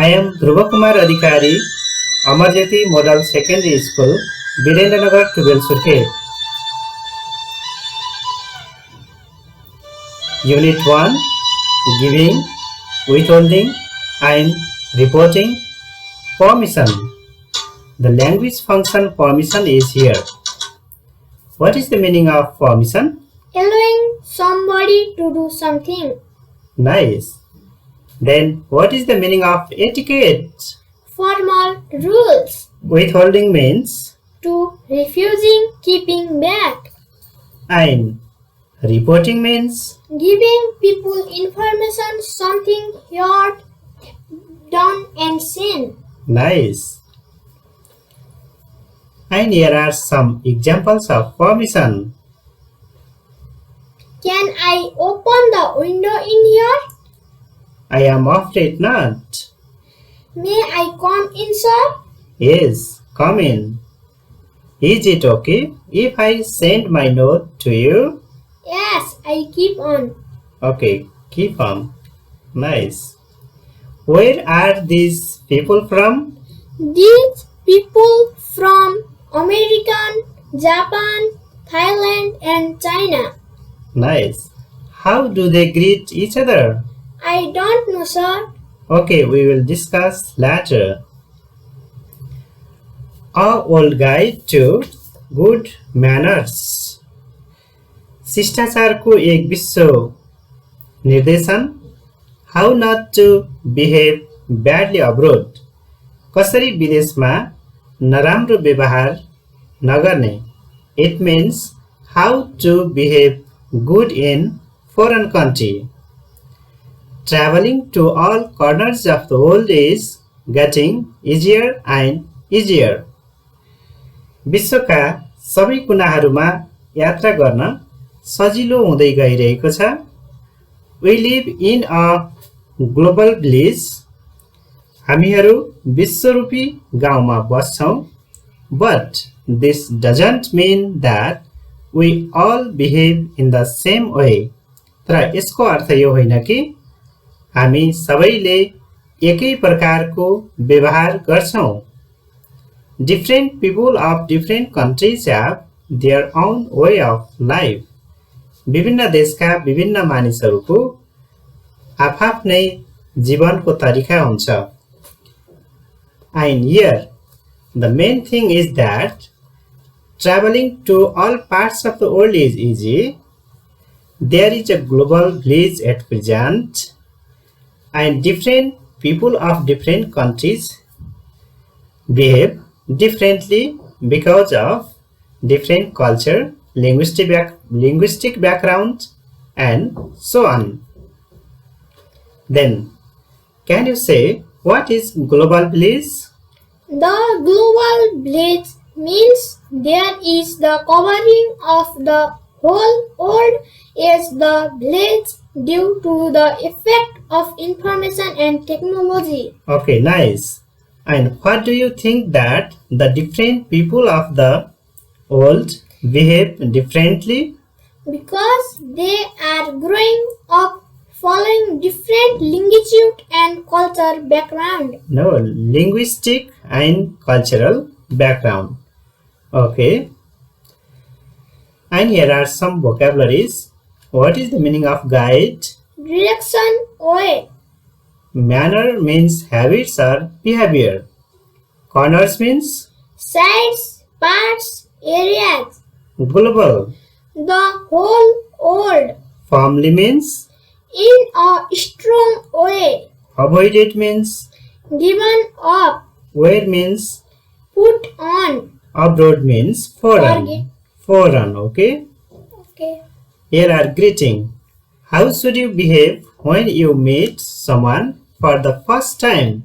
I am Dhruva Kumar Adhikari, Amarjyoti Model Secondary School, Virendranagar, Tuvelsurkhet. Unit 1, Giving, Withholding and Reporting, Permission. The language function permission is here. What is the meaning of permission? Allowing somebody to do something. Nice. Then what is the meaning of etiquette? Formal rules. Withholding means? To refusing, keeping back. And reporting means? Giving people information something heard, done and seen. Nice. And here are some examples of permission. Can I open the window in here? I am afraid not. May I come in, sir? Yes, come in. Is it okay if I send my note to you? Yes, I keep on. Okay, keep on. Nice. Where are these people from? These people from American, Japan, Thailand and China. Nice. How do they greet each other? I don't know, sir. Okay, we will discuss later. A old guide to good manners. शिष्टाचारको एक विश्व निर्देशन. How not to behave badly abroad. कसरी विदेशमा नराम्रो व्यवहार नगर्ने. It means how to behave good in foreign country. Traveling to all corners of the world is getting easier and easier. विश्वका सबै कुनाहरूमा यात्रा गर्न सजिलो हुँदै गइरहेको छ. We live in a global village. हामीहरू विश्वरूपी गाउँमा बस्छौं. But this doesn't mean that we all behave in the same way. तर यसको अर्थ यो होइन कि हामी सबैले एकै प्रकारको व्यवहार गर्छौं. Different people of different countries have their own way of life. विभिन्न देशका विभिन्न मानिसहरूको आफ्नै जीवनको तरिका हुन्छ. And here, the main thing is that traveling to all parts of the world is easy. There is a global village at present, and different people of different countries behave differently because of different culture, linguistic background, and so on. Then, can you say what is global village? The global village means there is the covering of the whole world as the village due to the effect of information and technology. Okay, nice. And what do you think that the different people of the world behave differently? Because they are growing up following different linguistic and cultural background. No, linguistic and cultural background. Okay. And here are some vocabularies. What is the meaning of guide? Direction, way. Manner means habits or behavior. Corners means Sides, parts, areas. global. The whole world. Firmly means In a strong way. avoided means Given up. where means Put on. abroad means foreign. Forget. Foreign, okay? Okay. Here are greeting. How should you behave when you meet someone for the first time?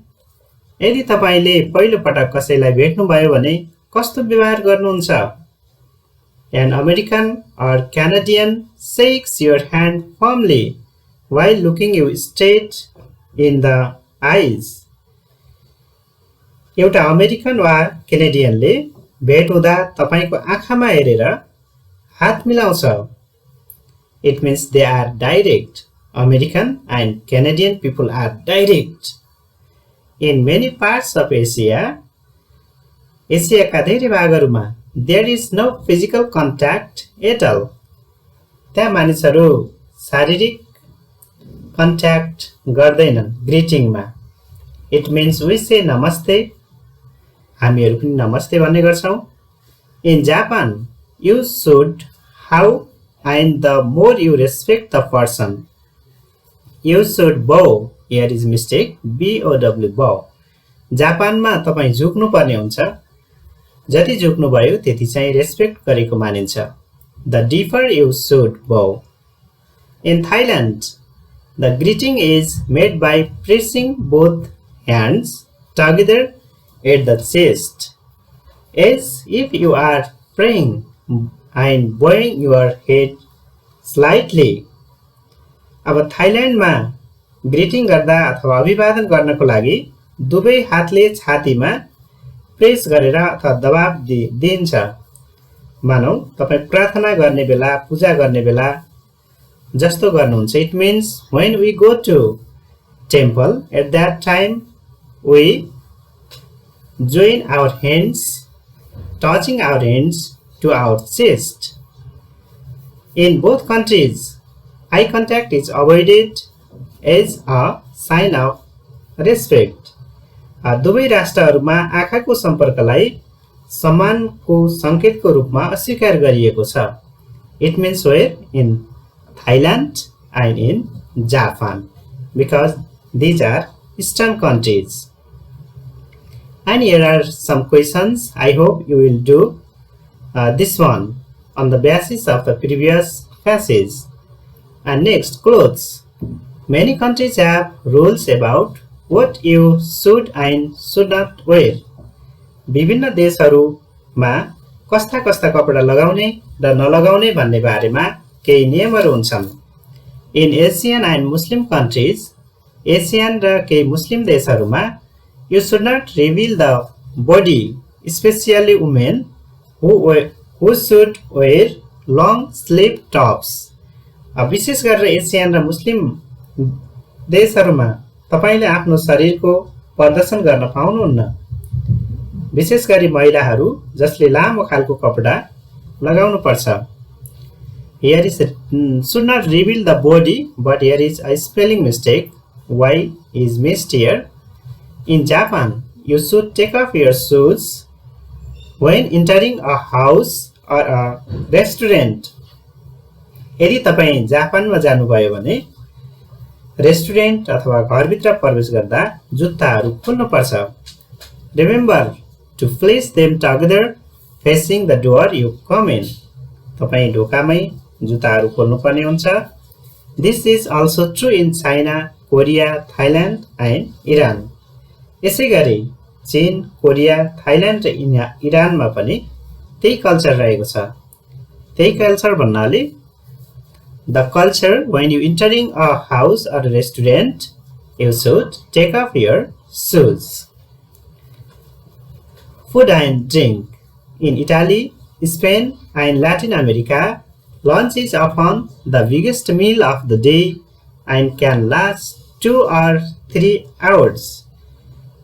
यदि तपाईले पहिलो पटक कसैलाई भेट्नुभयो भने कस्तो व्यवहार गर्नुहुन्छ? An American or Canadian shakes your hand firmly while looking you straight in the eyes. एउटा अमेरिकन वा केनेडियनले भेट हुँदा तपाईको आँखामा हेरेर हात मिलाउँछ. It means they are direct. American and Canadian people are direct. In many parts of Asia, एसियाका धेरै भागहरूमा there is no physical contact at all. त्यहाँ मानिसहरू शारीरिक कन्ट्याक्ट गर्दैनन् ग्रिटिङमा. It means we say namaste. हामीहरू पनि नमस्ते भन्ने गर्छौं. In Japan, you should how and the more you respect the person. You should bow. Here is mistake. B-O-W, bow. जापानमा तपाईं झुक्नु पर्ने हुन्छ. जति झुक्नु भयो त्यति चाहिँ रेस्पेक्ट गरेको मानिन्छ. The deeper you should bow. In Thailand, the greeting is made by pressing both hands together at the chest, as if you are praying and bowing your head slightly. अब थाइल्यान्डमा ग्रिटिङ गर्दा अथवा अभिवादन गर्नको लागि दुवै हातले छातीमा प्रेस गरेर अथवा दबाब दिइन्छ. मानौ तपाई प्रार्थना गर्ने बेला, पूजा गर्ने बेला जस्तो गर्नुहुन्छ. It means when we go to temple, at that time we join our hands, touching our hands to our chest. In both countries, eye contact is avoided as a sign of respect. दुवै राष्ट्रहरूमा आँखाको सम्पर्कलाई सम्मानको संकेतको रूपमा अस्वीकार गरिएको छ. It means where? In Thailand and in Japan, because these are eastern countries. And here are some questions. I hope you will do this one on the basis of the previous passage. And next, clothes. Many countries have rules about what you should and should not wear. विभिन्न देशहरूमा कस्ता कस्ता कपडा लगाउने र नलगाउने भन्ने बारेमा केही नियमहरू हुन्छन्. In Asian and Muslim countries, Asian र केही मुस्लिम देशहरूमा you should not reveal the body, especially women who should wear long sleeve tops. विशेष गरेर एसियन र मुस्लिम देशहरूमा तपाईले आफ्नो शरीरको प्रदर्शन गर्न पाउनुहुन्न. विशेष गरी महिलाहरू जसले लामो खालको कपडा लगाउनु पर्छ. Here is should not reveal the body, but here is a spelling mistake. Y is missed here. In Japan, you should take off your shoes when entering a house or a restaurant. यदि तपाई जापानमा जानुभयो भने restaurant अथवा घरभित्र प्रवेश गर्दा जुत्ताहरू खोल्नुपर्छ. Remember to place them together facing the door you come in. तपाई ढोकामै जुत्ताहरू खोल्नुपर्ने हुन्छ. This is also true in China, Korea, Thailand and Iran. यसैगरी चीन, कोरिया, थाइल्यान्ड र इरानमा पनि त्यही कल्चर रहेको छ. त्यही कल्चर भन्नाले the culture when you entering a house or a restaurant, you should take off your shoes. Food and drink. In Italy, Spain and Latin America, lunch is often the biggest meal of the day and can last 2 or 3 hours.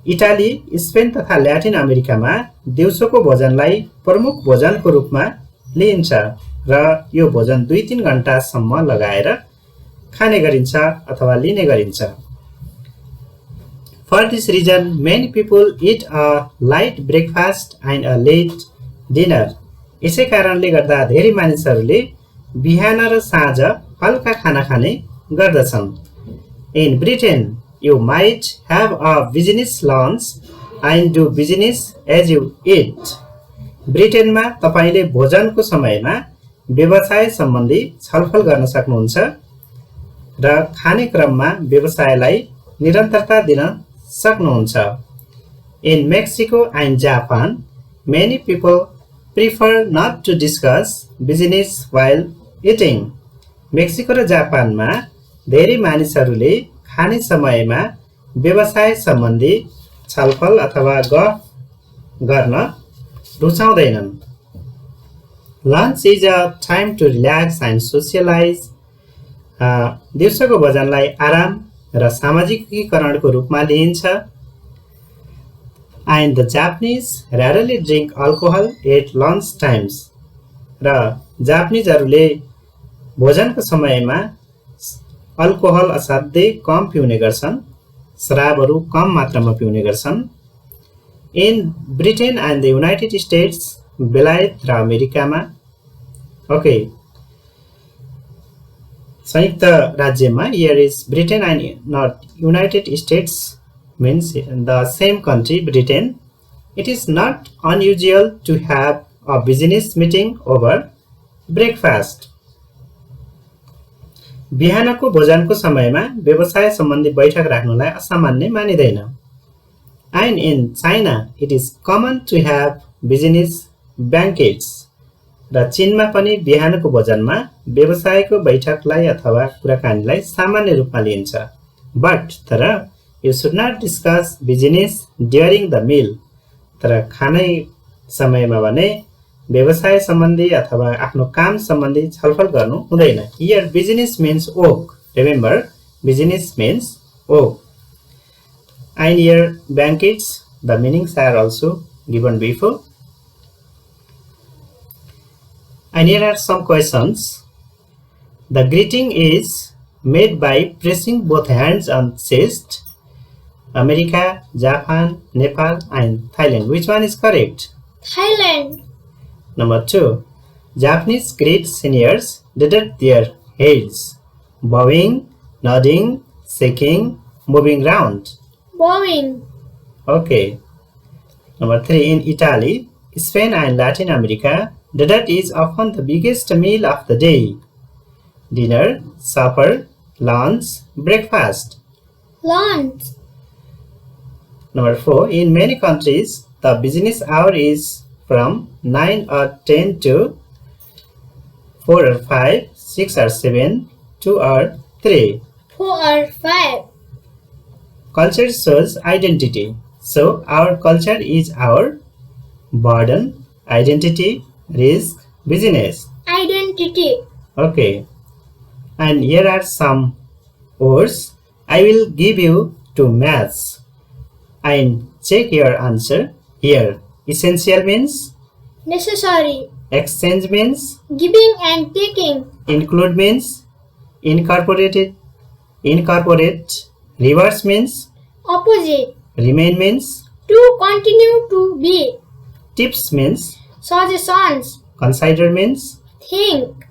Italy, Spain तथा Latin अमेरिकामा दिउँसोको भोजनलाई प्रमुख भोजनको रूपमा लिइन्छ र यो भोजन 2-3 घण्टासम्म लगाएर खाने गरिन्छ अथवा लिने गरिन्छ. For this reason, many people eat a light breakfast and a late dinner. यसै कारणले गर्दा धेरै मानिसहरूले बिहान र साँझ हल्का खाना खाने गर्दछन्. In Britain, you might have a business lunch and do business as you eat. ब्रिटेनमा तपाईले भोजनको समयमा व्यवसाय सम्बन्धी छलफल गर्न सक्नुहुन्छ र खाने क्रममा व्यवसायलाई निरन्तरता दिन सक्नुहुन्छ. In Mexico and Japan, many people prefer not to discuss business while eating. Mexico र जापानमा धेरै मानिसहरूले खाने समयमा व्यवसाय सम्बन्धी छलफल अथवा गफ गर्न रुचाउँदैनन्. Lunch is a time to relax and socialize. दिउँसोको भोजनलाई आराम र सामाजिकीकरणको रूपमा लिइन्छ. And the Japanese rarely drink alcohol at lunch times. र जापानिजहरूले भोजनको समयमा अल्कोहल असाध्यै कम पिउने गर्छन्, शराबहरू कम मात्रामा पिउने गर्छन्। In Britain and the United states, बेलायत र अमेरिकामा, ओके, संयुक्त राज्यमा, here is Britain and not United States means the same country, Britain. It is not unusual to have a business meeting over breakfast. बिहानको भोजनको समयमा व्यवसाय सम्बन्धी बैठक राख्नुलाई असामान्य मानिँदैन। And in China, it is common to have business banquets. र चीनमा पनि बिहानको भोजनमा व्यवसायको बैठकलाई अथवा कुराकानीलाई सामान्य रूपमा लिइन्छ। बट तर you should not discuss business during the meal. तर खाने समयमा भने व्यवसाय सम्बन्धी अथवा आफ्नो काम सम्बन्धी छलफल गर्नु हुँदैन। Here business means work. Remember, business means work. And here banquets, the meanings are also given before. And here are some questions. The greeting is made by pressing both hands on chest. America, Japan, Nepal, and Thailand. Which one is correct? Thailand. Number 2. Japanese greet seniors with their heads, bowing, nodding, shaking, moving round. Bowing. Okay. Number 3. In Italy, Spain, and Latin America, dessert is often the biggest meal of the day. Dinner, supper, lunch, breakfast. Lunch. Number 4. In many countries, the business hour is from 9 or 10 to 4 or 5, 6 or 7, 2 or 3. 4 or 5. Culture shows identity. So our culture is our burden, identity, risk, business. Identity. Okay. And here are some words. I will give you 2 maths and check your answer here. Essential means Necessary. exchange means Giving and taking. include means incorporate, reverse means Opposite. remain means To continue to be. tips means Suggestions. consider means Think.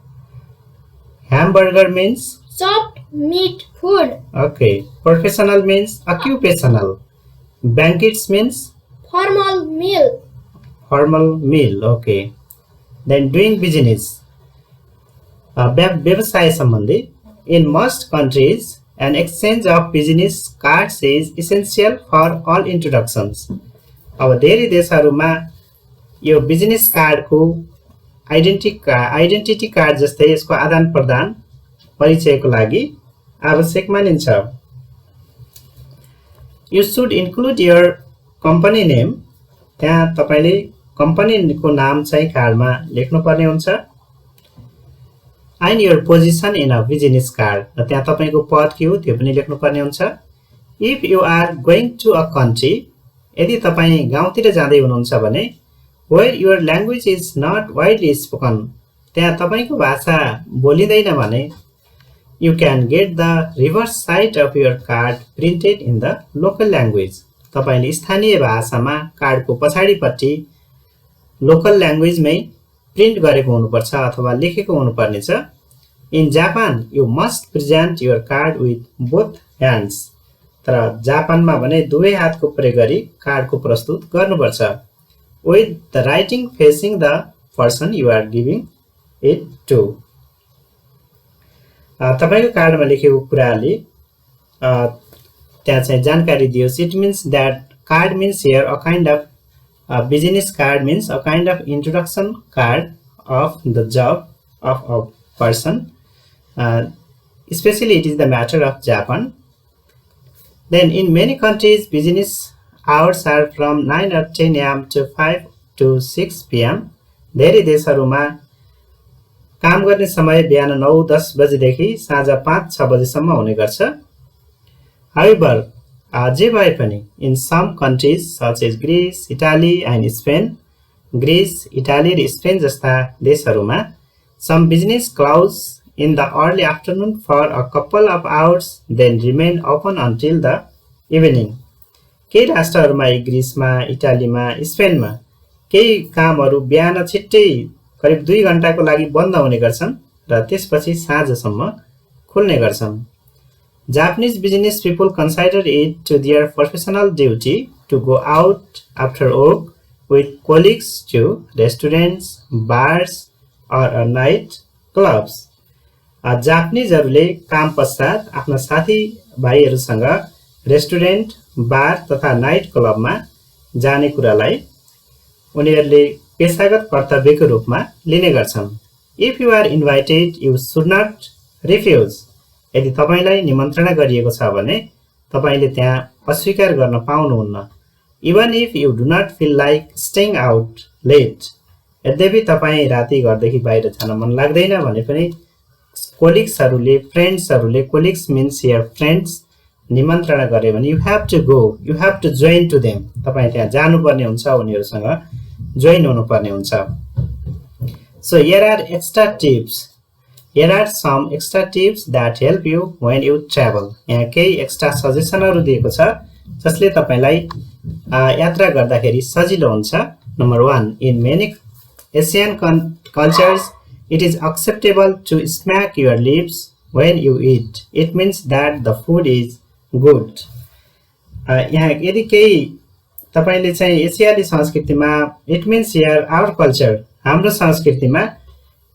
hamburger means Soft meat food. okay, professional means occupational, banquets means Formal meal. formal meal. Okay. Then doing business, व्यवसाय सम्बन्धी, in most countries an exchange of business cards is essential for all introductions. अब धेरै देशहरूमा यो business कार्डको identity card जस्तै यसको आदान प्रदान परिचयको लागि आवश्यक मानिन्छ। You should include your company name. त्यहाँ तपाईले कम्पनीको नाम चाहिँ कार्डमा लेख्नुपर्ने हुन्छ। And your position in a business card. र त्यहाँ तपाईको पद के हो त्यो पनि लेख्नुपर्ने हुन्छ। If you are going to a country, यदि तपाई गाउँतिर जाँदै हुनुहुन्छ भने where your language is not widely spoken, त्यहाँ तपाईको भाषा बोलिँदैन भने you can get the reverse side of your card printed in the local language. तपाईले स्थानीय भाषामा कार्डको पछाडिपट्टि लोकल ल्याङ्ग्वेजमै प्रिन्ट गरेको हुनुपर्छ अथवा लेखेको हुनुपर्ने छ। In Japan you must present your card with both hands. तर जापानमा भने दुवै हातको प्रयोग गरी कार्डको प्रस्तुत गर्नुपर्छ। With the writing facing the person you are giving it to. तपाईको कार्डमा लेखेको कुराले त्यहाँ चाहिँ जानकारी दियोस्। It means that card means here a kind of business card means a kind of introduction card of the job of a person. Especially it is the matter of Japan. Then in many countries business hours are from 9 or 10 am to 5 to 6 pm. धेरै देशहरूमा काम गर्ने समय बिहान 9-10 बजेदेखि साँझ 5-6 बजेसम्म हुने गर्छ। However, जे भए पनि in some countries such as Greece, Italy and Spain, Greece, Italy र स्पेन जस्ता देशहरूमा some business close in the early afternoon for a couple of hours, then remain open until the evening. केही राष्ट्रहरूमा ग्रिसमा, इटालीमा, स्पेनमा केही कामहरू बिहान छिट्टै करिब 2 घण्टाको लागि बन्द हुने गर्छन् र त्यसपछि साँझसम्म खुल्ने गर्छन्. Japanese business people consider it to their professional duty to go out after work with colleagues to restaurants, bars or a night clubs. जापानिजहरूले काम पश्चात आफ्ना साथीभाइहरूसँग रेस्टुरेन्ट, बार तथा नाइट क्लबमा जाने कुरालाई उनीहरूले पेशागत कर्तव्यको रूपमा लिने गर्छन्. If you are invited, you should not refuse. यदि तपाईलाई निमन्त्रणा गरिएको छ भने तपाईले त्यहाँ अस्वीकार गर्न पाउनुहुन्न. Even if you do not feel like staying out late. यद्यपि तपाईँ राति घरदेखि बाहिर जान मन लाग्दैन भने पनि कोलिग्सहरूले, फ्रेन्ड्सहरूले, कोलिग्स मिन्स हियर फ्रेन्ड्स, निमन्त्रणा गरे भने you have to go, you have to join to them. तपाईँ त्यहाँ जानुपर्ने हुन्छ, उनीहरूसँग जोइन हुनुपर्ने हुन्छ. So here are extra tips. Here are some extra tips that help you when you travel. यहाँ केही एक्स्ट्रा सजेसनहरू दिएको छ जसले तपाईलाई यात्रा गर्दाखेरि सजिलो हुन्छ. Number 1, in many Asian cultures, it is acceptable to smack your lips when you eat. It means that the food is good. यहाँ यदि केही तपाईले चाहिँ एसियाली संस्कृतिमा, it means here our culture, हाम्रो संस्कृतिमा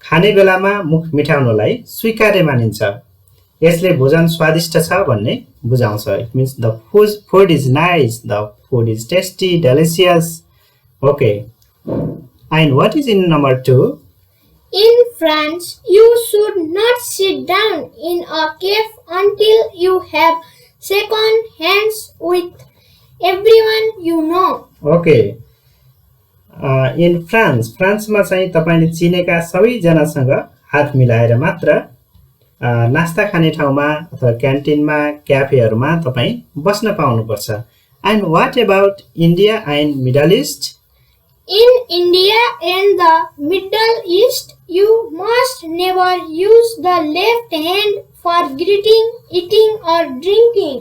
खाने बेलामा मुख मिठाउनलाई स्वीकार्य मानिन्छ. यसले भोजन स्वादिष्ट छ भन्ने बुझाउँछ. It means the food is nice, the food is tasty, delicious. Okay. And what is in number 2? In France, you should not sit down in a cafe until you have shaken hands with everyone you know. Okay. In France, फ्रान्समा चाहिँ तपाईले चिनेका सबैजनासँग हात मिलाएर मात्र नास्ता खाने ठाउँमा अथवा क्यान्टिनमा, क्याफेहरूमा तपाई बस्न पाउनुपर्छ. And what about India and Middle East? In India and the Middle East, you must never use the left hand for greeting, eating or drinking.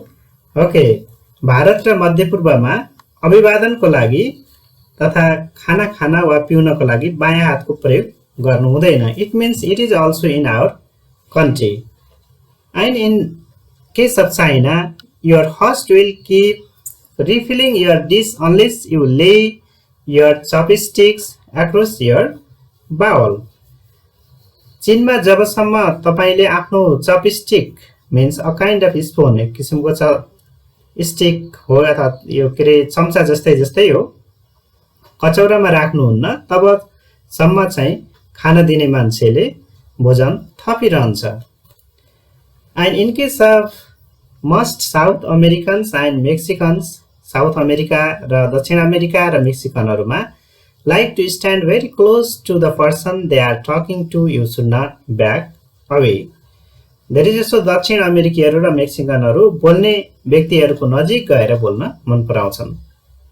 Okay. Bharat र मध्यपूर्वमा अभिवादनको लागि तथा खाना खान वा पिउनको लागि बायाँ हातको प्रयोग गर्नु हुँदैन. It means it is also in our country. And in case of China, your host will keep refilling your dish unless you lay your chopsticks across your bowl. चीनमा जबसम्म तपाईले आफ्नो chopstick means a kind of spoon, एक किसिमको stick हो अथवा यो के चम्चा जस्तै हो, कचौरामा राख्नुहुन्न तबसम्म चाहिँ खान दिने मान्छेले भोजन थपिरहन्छ. And in case of most South Americans and Mexicans, south America र दक्षिण अमेरिका र मेक्सिकनहरुमा like to stand very close to the person they are talking to. You should not back away. धेरै जसो दक्षिण अमेरिकीहरु र मेक्सिकनहरु बोल्ने व्यक्तिहरुको नजिक गएर बोल्न मन पराउँछन्.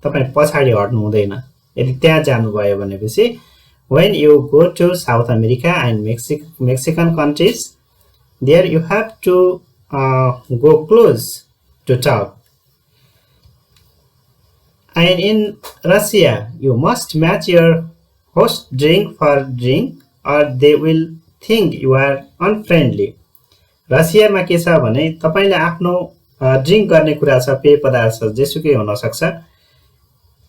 तपाई पछाडी हट्नु हुँदैन. यदि त्यहाँ जानुभयो भनेपछि when you go to South America and Mexican countries, there you have to go close to talk. And in Russia, you must match your host drink for drink or they will think you are unfriendly. रसियामा के छ भने तपाईले आफ्नो drink गर्ने कुरा छ, पेय पदार्थ जेसुकै हुन सक्छ,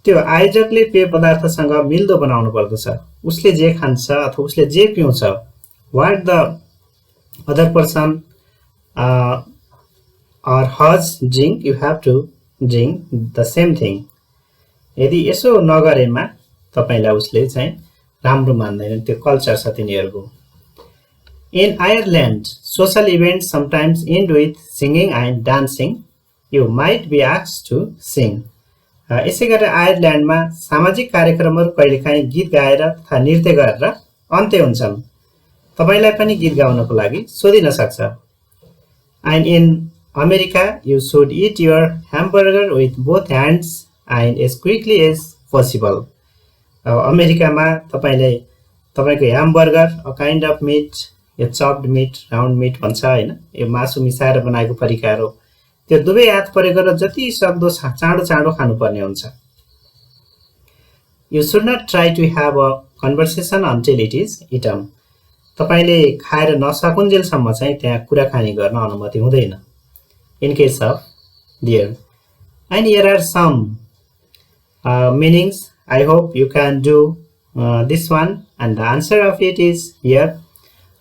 त्यो आयोजकले पेय पदार्थसँग मिल्दो बनाउनु पर्दछ. उसले जे खान्छ अथवा उसले जे पिउँछ, what the other person or hers drink, you have to drink the same thing. यदि यसो नगरेमा तपाईलाई उसले चाहिँ राम्रो मान्दैन. त्यो कल्चर छ तिनीहरुको. In Ireland, social events sometimes end with singing and dancing. You might be asked to sing. यसै गरेर आयरल्यान्डमा सामाजिक कार्यक्रमहरु कहिलेकाहीँ गीत गाएर तथा नृत्य गरेर अन्त्य हुन्छन्. तपाईलाई पनि गीत गाउनको लागि सोधिन सक्छ. And in America, you should eat your hamburger with both hands and as quickly as possible. अमेरिकामा तपाईँले तपाईँको hamburger a kind of meat या चप्ड मिट राउन्ड मिट भन्छ होइन, यो मासु मिसाएर बनाएको परिकार हो। त्यो दुवै हात प्रयोग गरेर जति सक्दो चाँडो चाँडो खानुपर्ने हुन्छ। You should not try to have a conversation until it is eaten. तपाईले खाएर नसकुन्जेलसम्म चाहिँ त्यहाँ कुराकानी गर्न अनुमति हुँदैन। In case of there. And here are some meanings. I hope you can do this one, and the answer of it is here.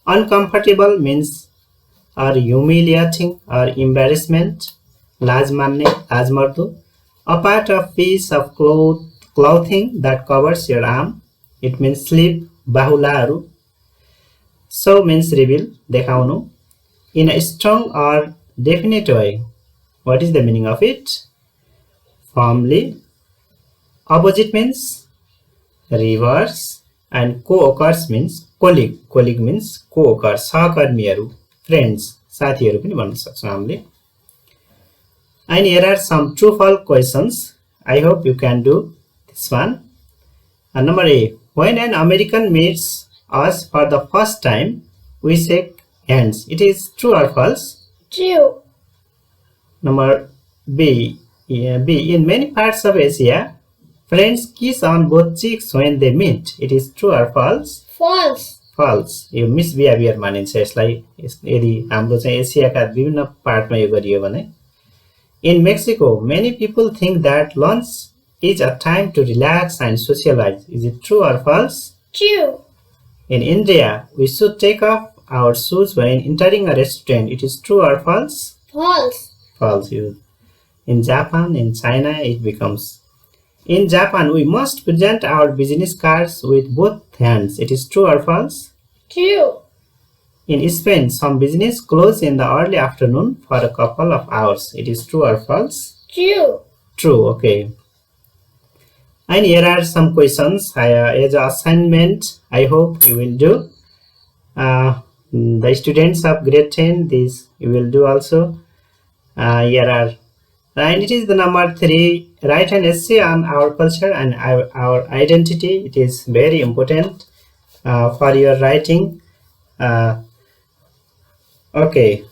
Uncomfortable means or humiliating or embarrassment. लाज मान्ने, लाज मर्दो. A part of piece of clothing that covers your arm. It means sleeve, बाहुलाहरू. So means reveal, देखाउनु. In a strong or definite way. What is the meaning of it? Firmly. Opposite means reverse, and co-occurs means colleague. Colleague means co-occur, सहकर्मीहरू, friends, साथीहरू पनि भन्न सक्छौँ हामीले. And here are some true-false questions. I hope you can do this one. Number A. When an American meets us for the first time, we shake hands. It is true or false? True. Number B. In many parts of Asia, friends kiss on both cheeks when they meet. It is true or false? False. False. यो मिसबिहेभियर मानिन्छ यसलाई, यदि हाम्रो चाहिँ एसियाका विभिन्न पार्टमा यो गरियो भने. In Mexico, many people think that lunch is a time to relax and socialize. Is it true or false? True. In India, we should take off our shoes when entering a restaurant. It is true or false? False. False. In Japan, in China, it becomes. In Japan, we must present our business cards with both hands. It is true or false? True. In Spain, some business close in the early afternoon for a couple of hours. It is true or false? True. True, okay. And here are some questions as an assignment. I hope you will do. The students of grade 10, this you will do also. Here are, and it is the number 3. Write an essay on our culture and our identity. It is very important for your writing. Okay.